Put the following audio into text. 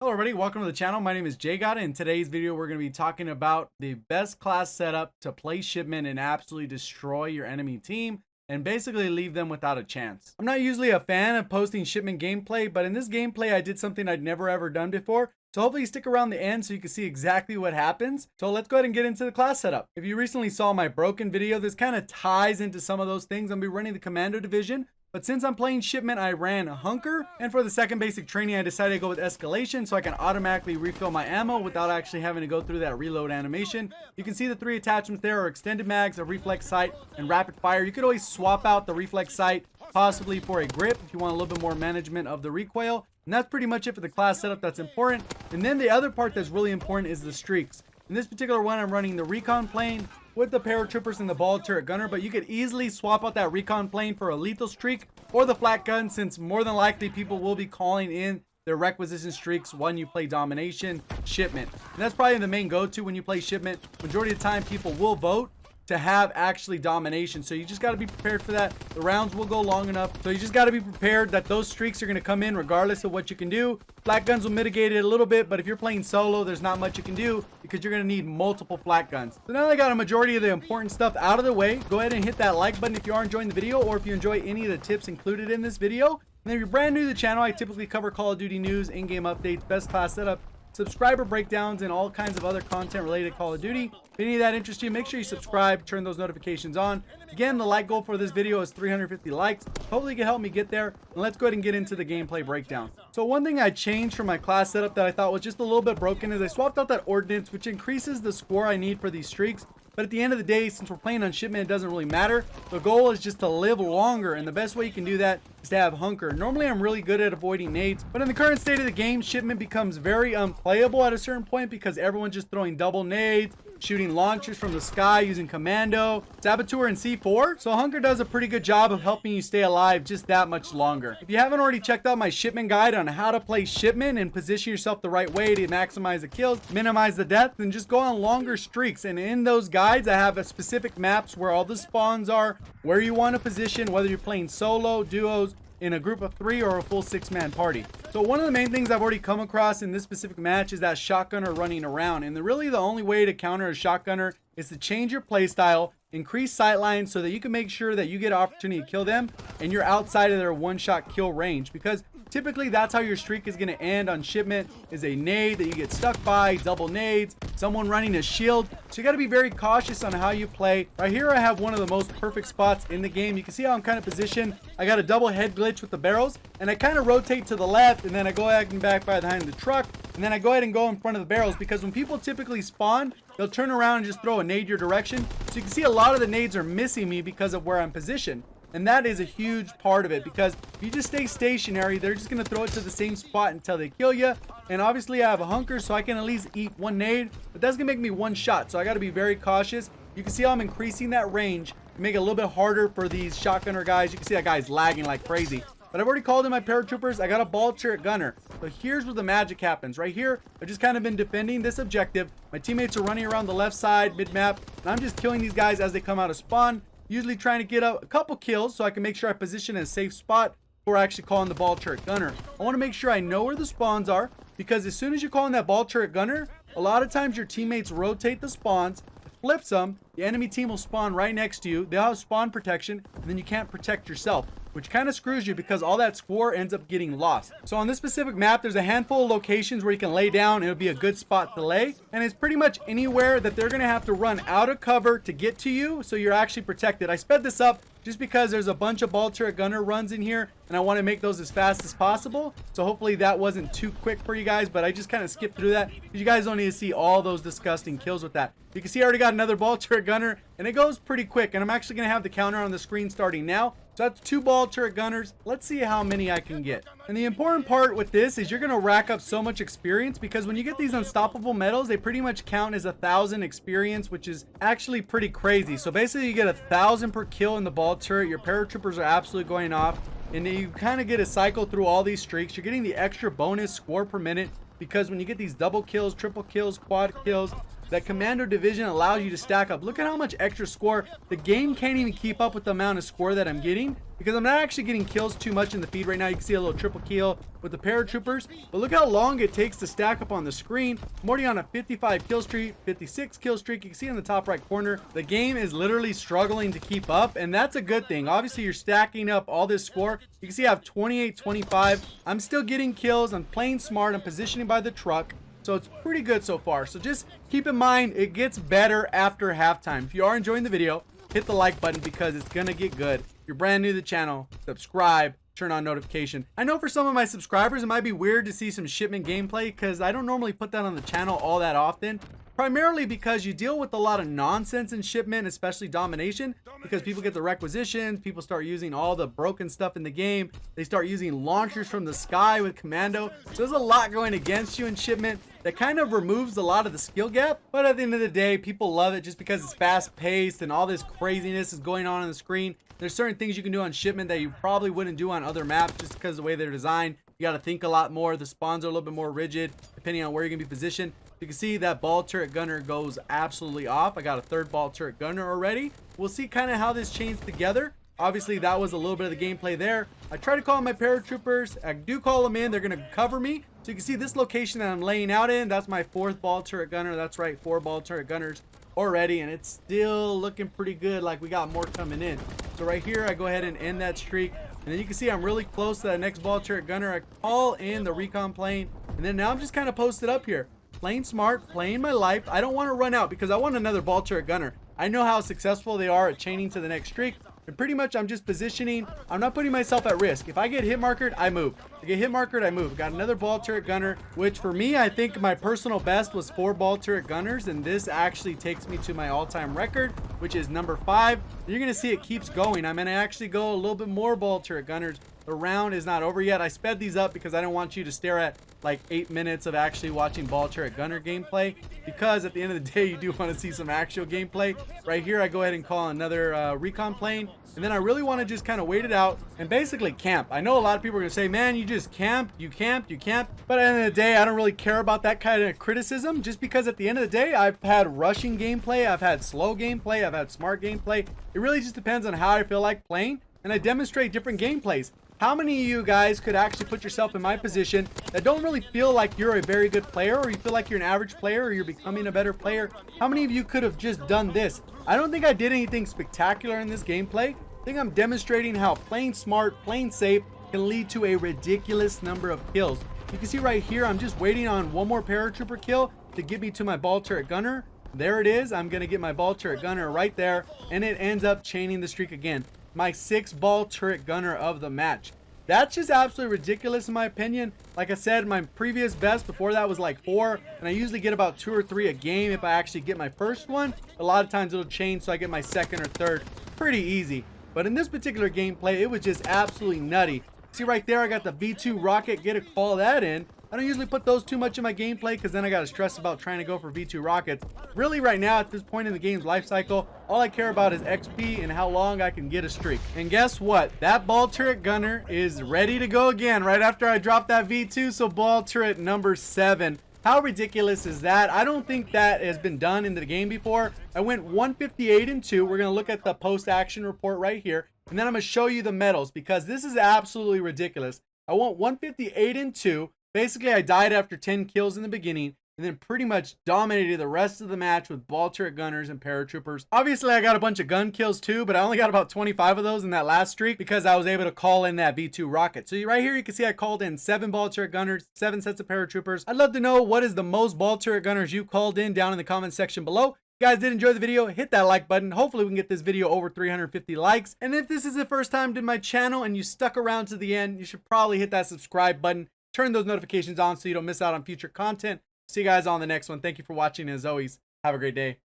Hello everybody, welcome to the channel. My name is Jay Gotta. In today's video we're going to be talking about the best class setup to play Shipment and absolutely destroy your enemy team and basically leave them without a chance. I'm not usually a fan of posting Shipment gameplay, but in this gameplay I did something I'd never ever done before. So hopefully you stick around the end so you can see exactly what happens. So let's go ahead and get into the class setup. If you recently saw my broken video, this kind of ties into some of those things. I'm going to be running the Commando Division. But since I'm playing Shipment, I ran Hunker. And for the second basic training, I decided to go with Escalation so I can automatically refill my ammo without actually having to go through that reload animation. You can see the three attachments there are extended mags, a Reflex Sight, and rapid fire. You could always swap out the Reflex Sight possibly for a grip if you want a little bit more management of the recoil. And that's pretty much it for the class setup that's important. And then the other part that's really important is the streaks. In this particular one, I'm running the Recon Plane with the Paratroopers and the ball turret gunner, but you could easily swap out that Recon Plane for a lethal streak or the flat gun, since more than likely people will be calling in their requisition streaks when you play domination Shipment. And that's probably the main go-to when you play Shipment. Majority of the time people will vote to have actually domination, so you just got to be prepared for that. The rounds will go long enough, so you just got to be prepared that those streaks are going to come in regardless of what you can do. Flat guns will mitigate it a little bit, but if you're playing solo, there's not much you can do because you're going to need multiple flat guns. So now that I got a majority of the important stuff out of the way, go ahead and hit that like button if you are enjoying the video, or if you enjoy any of the tips included in this video. And if you're brand new to the channel, I typically cover Call of Duty news, in-game updates, best class setup, subscriber breakdowns, and all kinds of other content related to Call of Duty. If any of that interests you, make sure you subscribe, turn those notifications on. Again, the like goal for this video is 350 likes. Hopefully you can help me get there. And let's go ahead and get into the gameplay breakdown. So one thing I changed from my class setup that I thought was just a little bit broken is I swapped out that Ordnance, which increases the score I need for these streaks. But at the end of the day, since we're playing on Shipment, it doesn't really matter. The goal is just to live longer, and the best way you can do that is to have Hunker. Normally, I'm really good at avoiding nades, but in the current state of the game, Shipment becomes very unplayable at a certain point because everyone's just throwing double nades, shooting launchers from the sky using Commando, Saboteur, and C4. So Hunker does a pretty good job of helping you stay alive just that much longer. If you haven't already checked out my Shipment guide on how to play Shipment and position yourself the right way to maximize the kills, minimize the death, then just go on longer streaks. And in those guides, I have a specific maps where all the spawns are, where you want to position, whether you're playing solo, duos, in a group of 3, or a full 6-man party. So one of the main things I've already come across in this specific match is that shotgunner running around. And really the only way to counter a shotgunner is to change your playstyle, increase sight lines so that you can make sure that you get an opportunity to kill them and you're outside of their one-shot kill range. Because typically that's how your streak is going to end on Shipment, is a nade that you get stuck by, double nades, someone running a shield. So you got to be very cautious on how you play. Right here I have one of the most perfect spots in the game. You can see how I'm kind of positioned. I got a double head glitch with the barrels, and I kind of rotate to the left, and then I go back behind the truck, and then I go ahead and go in front of the barrels, because when people typically spawn, they'll turn around and just throw a nade your direction. So you can see a lot of the nades are missing me because of where I'm positioned. And that is a huge part of it, because if you just stay stationary, they're just going to throw it to the same spot until they kill you. And obviously I have a Hunker, so I can at least eat one nade, but that's going to make me one shot. So I got to be very cautious. You can see how I'm increasing that range to make it a little bit harder for these shotgunner guys. You can see that guy's lagging like crazy. But I've already called in my Paratroopers. I got a ball turret gunner. So here's where the magic happens. Right here, I've just kind of been defending this objective. My teammates are running around the left side, mid-map, and I'm just killing these guys as they come out of spawn. Usually trying to get a couple kills so I can make sure I position in a safe spot before actually calling the ball turret gunner. I want to make sure I know where the spawns are, because as soon as you call in that ball turret gunner, a lot of times your teammates rotate the spawns, flips them, the enemy team will spawn right next to you. They'll have spawn protection, and then you can't protect yourself, which kind of screws you because all that score ends up getting lost. So on this specific map, there's a handful of locations where you can lay down, and it'll be a good spot to lay. And it's pretty much anywhere that they're going to have to run out of cover to get to you, so you're actually protected. I sped this up just because there's a bunch of ball turret gunner runs in here, and I want to make those as fast as possible. So hopefully that wasn't too quick for you guys, but I just kind of skipped through that because you guys don't need to see all those disgusting kills with that. You can see I already got another ball turret gunner, and it goes pretty quick. And I'm actually going to have the counter on the screen starting now. So that's 2 ball turret gunners. Let's see how many I can get. And the important part with this is you're going to rack up so much experience, because when you get these unstoppable medals, they pretty much count as 1,000 experience, which is actually pretty crazy. So basically you get 1,000 per kill in the ball turret. Your Paratroopers are absolutely going off, and you kind of get a cycle through all these streaks. You're getting the extra bonus score per minute. because when you get these double kills, triple kills, quad kills, that Commando Division allows you to stack up. Look at how much extra score. The game can't even keep up with the amount of score that I'm getting because I'm not actually getting kills too much in the feed right now. You can see a little triple kill with the Paratroopers, but look how long it takes to stack up on the screen. I'm already on a 55 kill streak, 56 kill streak. You can see in the top right corner, the game is literally struggling to keep up, and that's a good thing. Obviously, you're stacking up all this score. You can see I have 28, 25. I'm still getting kills. I'm playing smart. I'm positioning by the truck. So it's pretty good so far. So just keep in mind, it gets better after halftime. If you are enjoying the video, hit the like button because it's gonna get good. If you're brand new to the channel, subscribe, turn on notification. I know for some of my subscribers, it might be weird to see some Shipment gameplay because I don't normally put that on the channel all that often. Primarily because you deal with a lot of nonsense in Shipment, especially domination, because people get the requisitions, people start using all the broken stuff in the game, they start using launchers from the sky with Commando. So there's a lot going against you in Shipment that kind of removes a lot of the skill gap. But at the end of the day, people love it just because it's fast paced and all this craziness is going on the screen. There's certain things you can do on Shipment that you probably wouldn't do on other maps just because of the way they're designed. You got to think a lot more. The spawns are a little bit more rigid depending on where you're going to be positioned. You can see that ball turret gunner goes absolutely off. I got a third ball turret gunner already. We'll see kind of how this chains together. Obviously, that was a little bit of the gameplay there. I try to call my paratroopers. I do call them in. They're going to cover me. So you can see this location that I'm laying out in. That's my fourth ball turret gunner. That's right, 4 ball turret gunners already. And it's still looking pretty good, like we got more coming in. So right here, I go ahead and end that streak. And then you can see I'm really close to that next ball turret gunner. I call in the Recon Plane. And then now I'm just kind of posted up here. Playing smart, playing my life. I don't want to run out because I want another ball turret gunner. I know how successful they are at chaining to the next streak. And pretty much I'm just positioning. I'm not putting myself at risk. If I get hit markered, I move. If I get hit markered, I move. Got another ball turret gunner, which for me, I think my personal best was 4 ball turret gunners. And this actually takes me to my all-time record, which is number 5. You're going to see it keeps going. I'm going to actually go a little bit more ball turret gunners. The round is not over yet. I sped these up because I don't want you to stare at like 8 minutes of actually watching ball turret gunner gameplay, because at the end of the day you do want to see some actual gameplay. Right here I go ahead and call another Recon Plane, and then I really want to just kind of wait it out and basically camp. I know a lot of people are gonna say, man, you just camp, you camp, but at the end of the day I don't really care about that kind of criticism, just because at the end of the day I've had rushing gameplay, I've had slow gameplay, I've had smart gameplay. It really just depends on how I feel like playing, and I demonstrate different gameplays. How many of you guys could actually put yourself in my position that don't really feel like you're a very good player, or you feel like you're an average player, or you're becoming a better player? How many of you could have just done this? I don't think I did anything spectacular in this gameplay. I think I'm demonstrating how playing smart, playing safe can lead to a ridiculous number of kills. You can see right here, I'm just waiting on one more paratrooper kill to get me to my ball turret gunner. There it is. I'm going to get my ball turret gunner right there, and it ends up chaining the streak again. My 6 ball turret gunner of the match. That's just absolutely ridiculous in my opinion. Like I said, my previous best before that was like 4, and I usually get about 2 or 3 a game if I actually get my first one. A lot of times it'll change, so I get my second or third pretty easy. But in this particular gameplay, it was just absolutely nutty. See right there, I got the V2 rocket. Get to call that in. I don't usually put those too much in my gameplay because then I got to stress about trying to go for V2 rockets. Really right now at this point in the game's life cycle, all I care about is XP and how long I can get a streak. And guess what? That ball turret gunner is ready to go again right after I drop that V2. So ball turret number 7. How ridiculous is that? I don't think that has been done in the game before. I went 158 and 2. We're going to look at the post-action report right here. And then I'm going to show you the medals because this is absolutely ridiculous. I went 158 and 2. Basically, I died after 10 kills in the beginning and then pretty much dominated the rest of the match with ball turret gunners and paratroopers. Obviously, I got a bunch of gun kills too, but I only got about 25 of those in that last streak because I was able to call in that V2 rocket. So right here, you can see I called in 7 ball turret gunners, 7 sets of paratroopers. I'd love to know what is the most ball turret gunners you called in down in the comment section below. If you guys did enjoy the video, hit that like button. Hopefully we can get this video over 350 likes. And if this is the first time to my channel and you stuck around to the end, you should probably hit that subscribe button. Turn those notifications on so you don't miss out on future content. See you guys on the next one. Thank you for watching. And as always, have a great day.